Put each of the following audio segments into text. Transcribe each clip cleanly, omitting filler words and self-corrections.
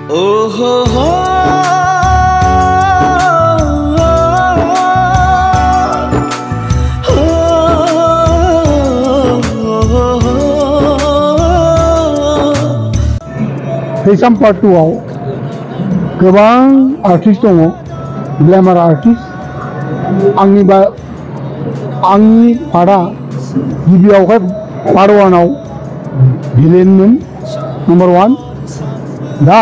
Oh ho ho. थैसाम part 2 आव गोबां artist दङ ग्लैमर आर्टिस्ट आंनि पार्टआ गिबियावहाय पार्ट 1 आव भिलेनमोन नम्बर 1 दा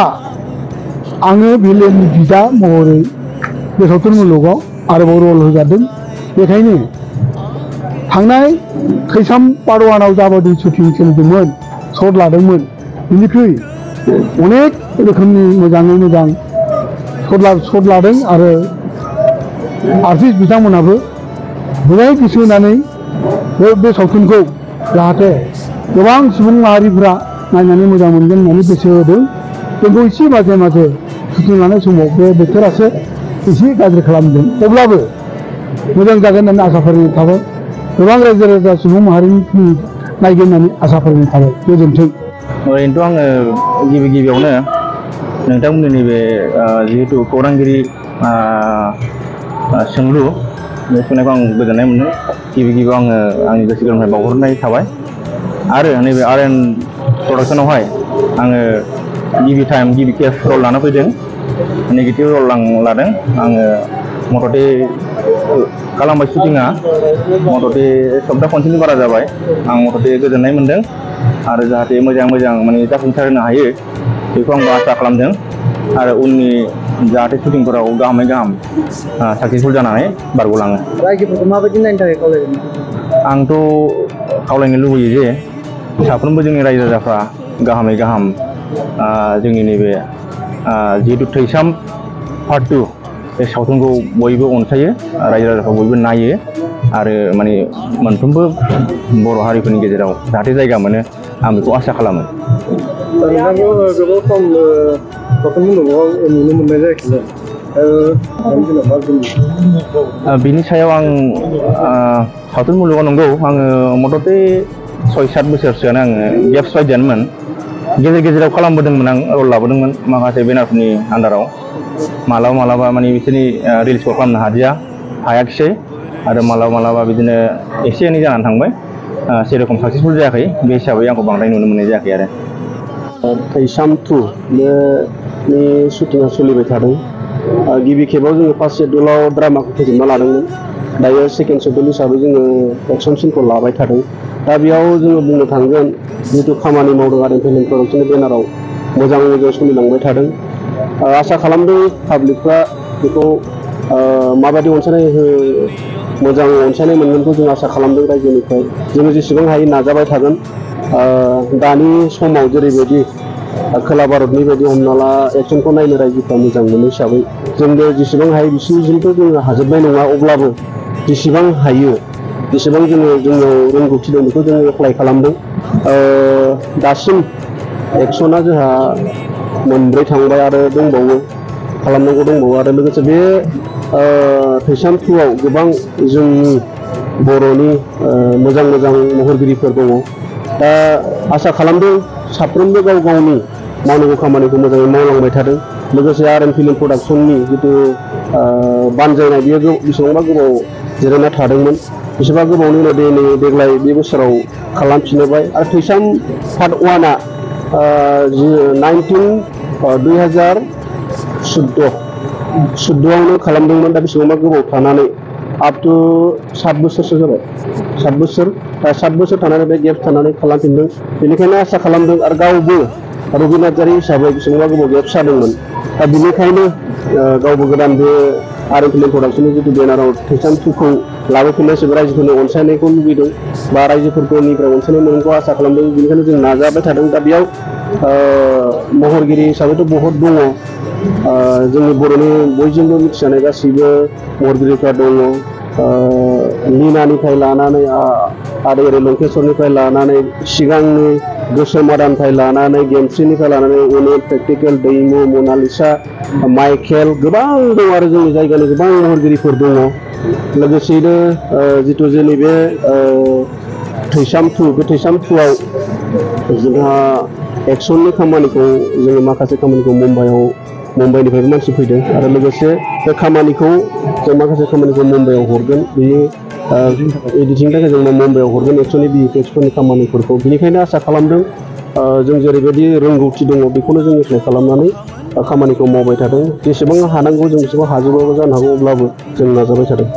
आङो भिलेननि बिदा महरै बे सावथुन मुलुगाव आरोबाव रल होजादों बेखायनो थांनाय थैसाम पार्ट 1 आव जाबादि शुटिं सोलिदोंमोन शट लादोंमोन बेनिख्रुइ अनेक रोखोमनि मोजाङै मोजां शट लादों आरो आर्टिस्ट बिथांमोनाबो मोजाङै गोसो होनानै बे सावथुनखौ जाहाथे गोबां सुबुं माहारिफोरा नायनानै मोजां मोनगोन होननानै गोसो होदों जोंखौ एसे माजे माजे शुटिं लानाय समाव बे बोथोरासो एसे गाज्रि खालामदों अब्लाबो मोजां जागोन होननानै आसा फारिनाय थाबाय गोबां रायजो राजा सुबुं माहारिनि नायगोन होननानै आसा फारिनाय थाबाय गोजोन्थों। ओरैनोथ' आङो गिबियावनो नोंथांमोननि नैबे जिहेतु खौरांगिरि सोंलु बे सोंनायखौ आं गोजोननाय मोनो गिबियाव आङो आंनि गोसो गोरबोनिफ्राय बावहरनाय थाबाय आरो नैबे आरएन प्रडाक्सनावहाय आङो गिबि खेब रल लाना फैदों नेगेटिभ रल आं लादों आङो मथथे खालामबाय शुटिंआ मथथे सप्ता खनसेनि बारा जाबाय आं मथथे गोजोननाय मोनदों आरो जाहाथे मोजां माने जाफुंसार होनो हायो बेखौ आंबो आसा खालामदों आरो उननि जाहाथे शुटिंफोराव गाहामै गाहाम साक्सेसफुल जानानै बारग'लाङो। रायजोफोरखौ माबायदि नायनो थाखाय खावलायगोन? आंथ' खावलायनो लुबैयो जे साफ्रोमबो जोंनि रायजो राजाफ्रा गाहामै गाहाम जोंनि नैबे जिहेतु थैसाम पार्ट 2 बे सावथुनखौ बयबो अनसायो रायजो राजाफ्रा बयबो नायो आरो माने मोनफ्रोमबो बर' हारिफोरनि गेजेराव जाहाथे जायगा मोनो आं बेखौ आसा खालामो। नोंथांखौ गोबाव सम सावथुन मुलुगाव नुनो मोननाय जायाखैमोन बिनि सायाव आं सावथुन मुलुगाव नंगौ आङो मथथे 6-7 बोसोरसोआनो आङो गेप्स बायदियानोमोन गेजेराव खालामबोदोंमोन आं रल लाबोदोंमोन माखासे बेनारफोरनि आन्दाराव मालाबा माने बिसोरनि रिल्सखौ खालामनो हायाखिसै आरो मालाबा बिदिनो एसे एनै जानानै थांबाय सेरखम साक्सेसफुल जायाखै बे हिसाबै आंखौ बांद्राय नुनो मोननाय जायाखै आरो थैसाम 2 बेनि शुटिंआ सोलिबाय थादों गिबि खेबाव जोङो फार्स्ट शेड्युलाव ड्रामाखौ फोजोबना लादोंमोन दायो सेकेन्ड शेड्युल हिसाबै जोङो एक्सन सिनखौ लाबाय थादों दा बेयाव जोङो बुंनो थांगोन जिहेतु खामानि मावदों आरो फिल्म प्रडाक्सननि बेनाराव मोजां सोलिलांबाय थादों आसा खालामदों पाब्लिकफ्रा बेखौ माबायदि मोजां अनसायनाय मोनगोनखौ जों आसा खालामदों रायजोनिफ्राय जोङो जेसेबां हायो नाजाबाय थागोन दानि समाव जेरैबायदि खोला भारतनि बायदि हमना ला एक्सनखौ नायनो रायजोफ्रा मोजां मोनो हिसाबै जोंबो जेसेबां हायो बिसिनिजोंथ' जोङो हाजोबनाय नङा अब्लाबो जेसेबां हायो जेसेबां जोंनाव रोंगौथि दं बेखौ जोङो एप्लाइ खालामदों दासिम एक्सना जोंहा 4 थांबाय आरो दंबावो खालामनांगौ दंबावो आरो लोगोसे बे थैसाम 2 आव गोबां जोंनि बर'नि मोजां महरगिरिफोर दङ दा आसा खालामदों साफ्रोमबो गाव गावनि मावनांगौ खामानिखौ मोजाङै मावलांबाय थादों लोगोसे आरएन फिल्म प्रडाक्सननि जितु बानजायनाय बियो बेसेबांबा गोबाव जिरायना थादोंमोन बेसेबा गोबावनि उनाव देग्लाय बे बोसोराव खालामफिनबाय आरो थैसाम पार्ट 1 आ 2014 आवनो खालामदोंमोन दा बेसेबांबा गोबाव थानानै आप टु 7 बोसोरसो जाबाय 7 बोसोर थानानै बे गेप थानानै खालामफिनदों बेनिखायनो आसा खालामदों आरो गावबो रबि नार्जारि हिसाबै बेसेबांबा गोबाव गेप जादोंमोन दा बेनिखायनो गावबो गोदान बे आरएन फिल्म प्रडाक्सननि जितु बेनाराव थैसाम 2 खौ लाबोफिननाय हिसाबै रायजोफोरनि अनसायनायखौ लुबैदों बा रायजोफोरनिफ्राय अनसायनाय मोनगोनखौ आसा खालामदों बेनिखायनो जों नाजाबाय थादों दा बेयाव महरगिरि हिसाबैथ' बहुत दङ जोंनि बर'नि बयजोंबो मिथिजानाय गासैबो महरगिरिफ्रा दङ लीनानिफ्राय लानानै आरो ओरै लंकेश्वरनिफ्राय लानानै सिगांनि गोसोम आदानिफ्राय लानानै गेमस्रिनिफ्राय लानानै अनेक प्रेक्टिकेल दैमु मनालिसा माइकेल गोबां दं आरो जोंनि जायगानि गोबां महरगिरिफोर दङ लोगोसेनो जितु जोंनि बे थैसाम 2 बे थैसाम 2 आव जोंहा एक्सननि खामानिखौ जोङो माखासे खामानिखौ मुम्बाइनिफ्रायबो मानसि फैदों आरो लोगोसे बे खामानिखौ जों माखासे खामानिखौ मुम्बाइआव हरगोन बेयो एडिटिंनि थाखाय जों मुम्बाइआव हरगोन एक्सननि बिएफएक्सफोरनि खामानिफोरखौ बिनिखायनो आसा खालामदों जों जेरैबायदि रोंगौथि दङ बेखौनो जों एप्लाइ खालामनानै खामानिखौ मावबाय थादों जेसेबां हानांगौ जों बेसेबां हाजोबाबो जानो हागौ अब्लाबो जों नाजाबाय थादों